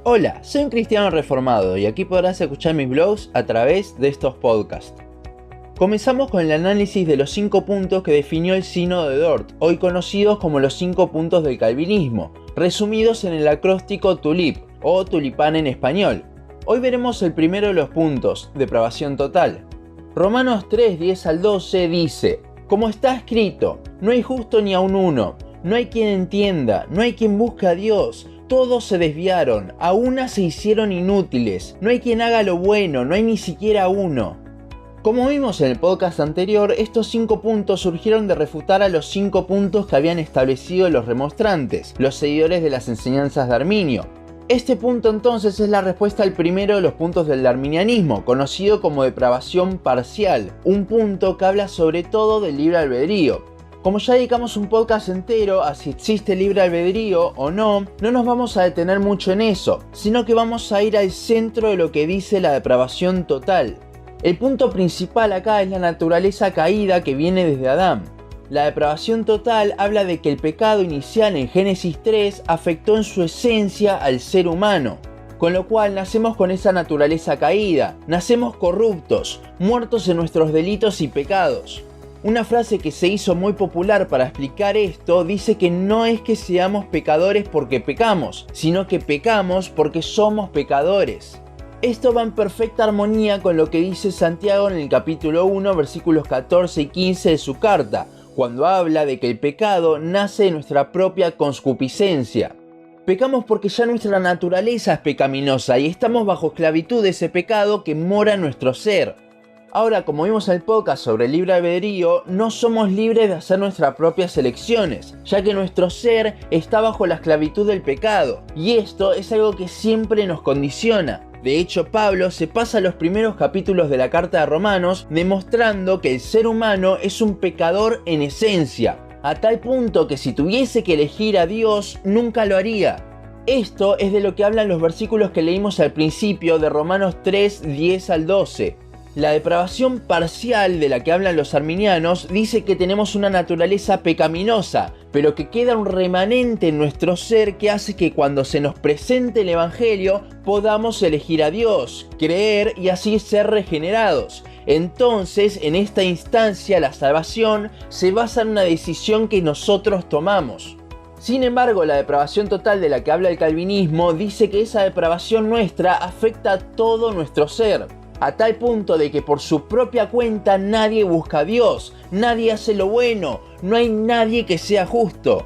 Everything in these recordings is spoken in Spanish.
Hola, soy un cristiano reformado y aquí podrás escuchar mis blogs a través de estos podcasts. Comenzamos con el análisis de los 5 puntos que definió el Sínodo de Dort, hoy conocidos como los 5 puntos del calvinismo, resumidos en el acróstico TULIP o tulipán en español. Hoy veremos el primero de los puntos, depravación total. Romanos 3, 10 al 12 dice: como está escrito, no hay justo ni aun uno, no hay quien entienda, no hay quien busque a Dios. Todos se desviaron, a una se hicieron inútiles, no hay quien haga lo bueno, no hay ni siquiera uno. Como vimos en el podcast anterior, estos 5 puntos surgieron de refutar a los 5 puntos que habían establecido los remonstrantes, los seguidores de las enseñanzas de Arminio. Este punto entonces es la respuesta al primero de los puntos del arminianismo, conocido como depravación parcial, un punto que habla sobre todo del libre albedrío. Como ya dedicamos un podcast entero a si existe libre albedrío o no, no nos vamos a detener mucho en eso, sino que vamos a ir al centro de lo que dice la depravación total. El punto principal acá es la naturaleza caída que viene desde Adán. La depravación total habla de que el pecado inicial en Génesis 3 afectó en su esencia al ser humano, con lo cual nacemos con esa naturaleza caída, nacemos corruptos, muertos en nuestros delitos y pecados. Una frase que se hizo muy popular para explicar esto dice que no es que seamos pecadores porque pecamos, sino que pecamos porque somos pecadores. Esto va en perfecta armonía con lo que dice Santiago en el capítulo 1, versículos 14 y 15 de su carta, cuando habla de que el pecado nace de nuestra propia concupiscencia. Pecamos porque ya nuestra naturaleza es pecaminosa y estamos bajo esclavitud de ese pecado que mora en nuestro ser. Ahora, como vimos en el podcast sobre el libre albedrío, no somos libres de hacer nuestras propias elecciones, ya que nuestro ser está bajo la esclavitud del pecado, y esto es algo que siempre nos condiciona. De hecho, Pablo se pasa los primeros capítulos de la carta de Romanos demostrando que el ser humano es un pecador en esencia, a tal punto que si tuviese que elegir a Dios, nunca lo haría. Esto es de lo que hablan los versículos que leímos al principio de Romanos 3, 10 al 12. La depravación parcial de la que hablan los arminianos dice que tenemos una naturaleza pecaminosa, pero que queda un remanente en nuestro ser que hace que cuando se nos presente el Evangelio podamos elegir a Dios, creer y así ser regenerados. Entonces, en esta instancia, la salvación se basa en una decisión que nosotros tomamos. Sin embargo, la depravación total de la que habla el calvinismo dice que esa depravación nuestra afecta a todo nuestro ser, a tal punto de que por su propia cuenta nadie busca a Dios, nadie hace lo bueno, no hay nadie que sea justo.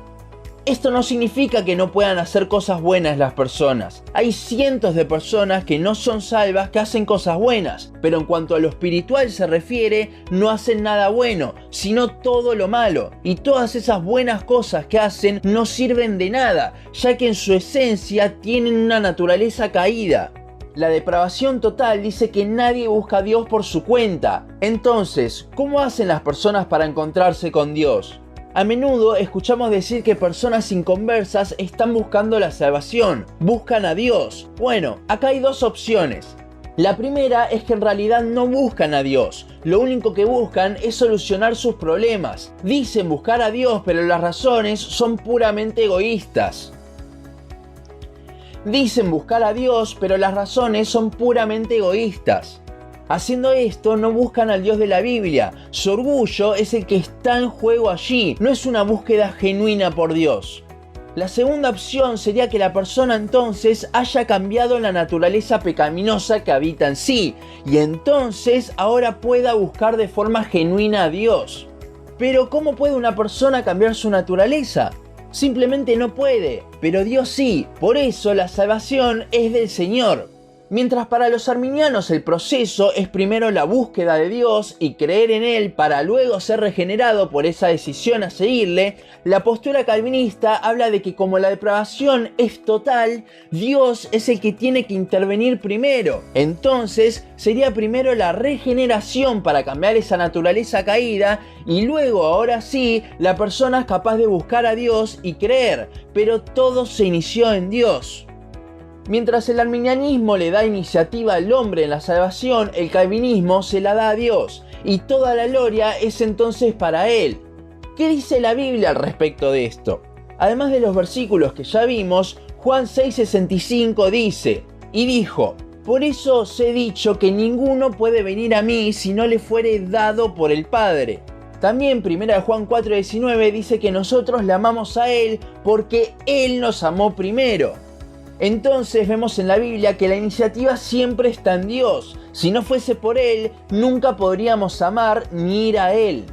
Esto no significa que no puedan hacer cosas buenas las personas. Hay cientos de personas que no son salvas que hacen cosas buenas, pero en cuanto a lo espiritual se refiere, no hacen nada bueno, sino todo lo malo. Y todas esas buenas cosas que hacen no sirven de nada, ya que en su esencia tienen una naturaleza caída. La depravación total dice que nadie busca a Dios por su cuenta. Entonces, ¿cómo hacen las personas para encontrarse con Dios? A menudo escuchamos decir que personas inconversas están buscando la salvación, buscan a Dios. Bueno, acá hay 2 opciones. La primera es que en realidad no buscan a Dios, lo único que buscan es solucionar sus problemas. Dicen buscar a Dios, pero las razones son puramente egoístas. Dicen buscar a Dios, pero las razones son puramente egoístas. Haciendo esto, no buscan al Dios de la Biblia. Su orgullo es el que está en juego allí, no es una búsqueda genuina por Dios. La segunda opción sería que la persona entonces haya cambiado la naturaleza pecaminosa que habita en sí, y entonces ahora pueda buscar de forma genuina a Dios. Pero ¿cómo puede una persona cambiar su naturaleza? Simplemente no puede, pero Dios sí, por eso la salvación es del Señor. Mientras para los arminianos el proceso es primero la búsqueda de Dios y creer en Él para luego ser regenerado por esa decisión a seguirle, la postura calvinista habla de que como la depravación es total, Dios es el que tiene que intervenir primero. Entonces sería primero la regeneración para cambiar esa naturaleza caída y luego, ahora sí, la persona es capaz de buscar a Dios y creer, pero todo se inició en Dios. Mientras el arminianismo le da iniciativa al hombre en la salvación, el calvinismo se la da a Dios, y toda la gloria es entonces para Él. ¿Qué dice la Biblia al respecto de esto? Además de los versículos que ya vimos, Juan 6:65 dice: y dijo: por eso os he dicho que ninguno puede venir a mí si no le fuere dado por el Padre. También 1 Juan 4:19 dice que nosotros le amamos a Él porque Él nos amó primero. Entonces vemos en la Biblia que la iniciativa siempre está en Dios. Si no fuese por Él, nunca podríamos amar ni ir a Él.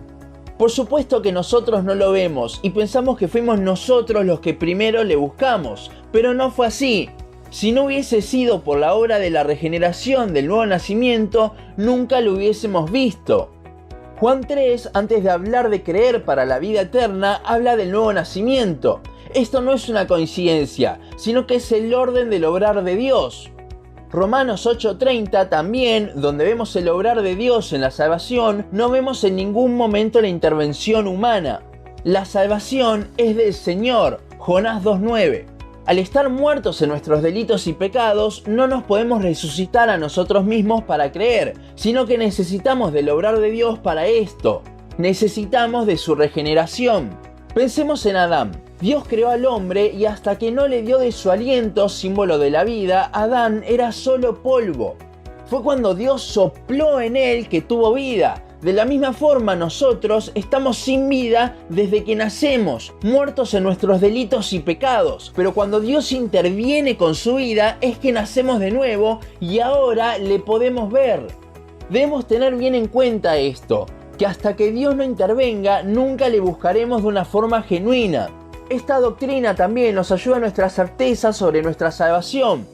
Por supuesto que nosotros no lo vemos y pensamos que fuimos nosotros los que primero le buscamos, pero no fue así. Si no hubiese sido por la obra de la regeneración del nuevo nacimiento, nunca lo hubiésemos visto. Juan 3, antes de hablar de creer para la vida eterna, habla del nuevo nacimiento. Esto no es una coincidencia, sino que es el orden del obrar de Dios. Romanos 8:30 también, donde vemos el obrar de Dios en la salvación, no vemos en ningún momento la intervención humana. La salvación es del Señor. Jonás 2:9. Al estar muertos en nuestros delitos y pecados, no nos podemos resucitar a nosotros mismos para creer, sino que necesitamos del obrar de Dios para esto. Necesitamos de su regeneración. Pensemos en Adán. Dios creó al hombre y hasta que no le dio de su aliento, símbolo de la vida, Adán era solo polvo. Fue cuando Dios sopló en él que tuvo vida. De la misma forma nosotros estamos sin vida desde que nacemos, muertos en nuestros delitos y pecados. Pero cuando Dios interviene con su vida es que nacemos de nuevo y ahora le podemos ver. Debemos tener bien en cuenta esto, que hasta que Dios no intervenga nunca le buscaremos de una forma genuina. Esta doctrina también nos ayuda a nuestra certeza sobre nuestra salvación.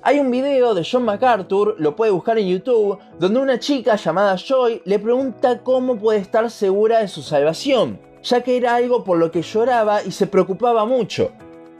Hay un video de John MacArthur, lo puede buscar en YouTube, donde una chica llamada Joy le pregunta cómo puede estar segura de su salvación, ya que era algo por lo que lloraba y se preocupaba mucho.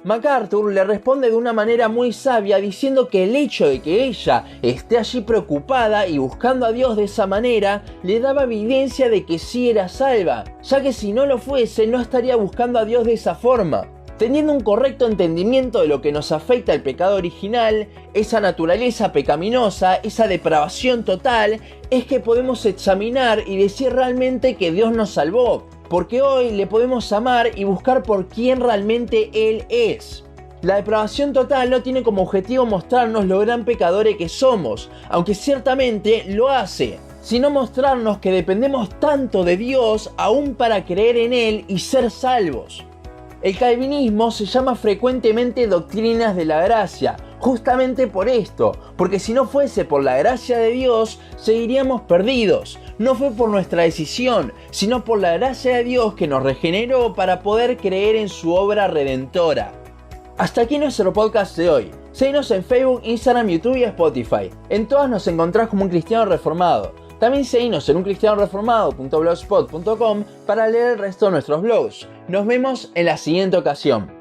MacArthur le responde de una manera muy sabia diciendo que el hecho de que ella esté allí preocupada y buscando a Dios de esa manera le daba evidencia de que sí era salva, ya que si no lo fuese no estaría buscando a Dios de esa forma. Teniendo un correcto entendimiento de lo que nos afecta el pecado original, esa naturaleza pecaminosa, esa depravación total, es que podemos examinar y decir realmente que Dios nos salvó, porque hoy le podemos amar y buscar por quién realmente Él es. La depravación total no tiene como objetivo mostrarnos lo gran pecadores que somos, aunque ciertamente lo hace, sino mostrarnos que dependemos tanto de Dios aún para creer en Él y ser salvos. El calvinismo se llama frecuentemente doctrinas de la gracia, justamente por esto, porque si no fuese por la gracia de Dios, seguiríamos perdidos. No fue por nuestra decisión, sino por la gracia de Dios que nos regeneró para poder creer en su obra redentora. Hasta aquí nuestro podcast de hoy. Síguenos en Facebook, Instagram, YouTube y Spotify. En todas nos encontrás como un cristiano reformado. También seguinos en uncristianoreformado.blogspot.com para leer el resto de nuestros blogs. Nos vemos en la siguiente ocasión.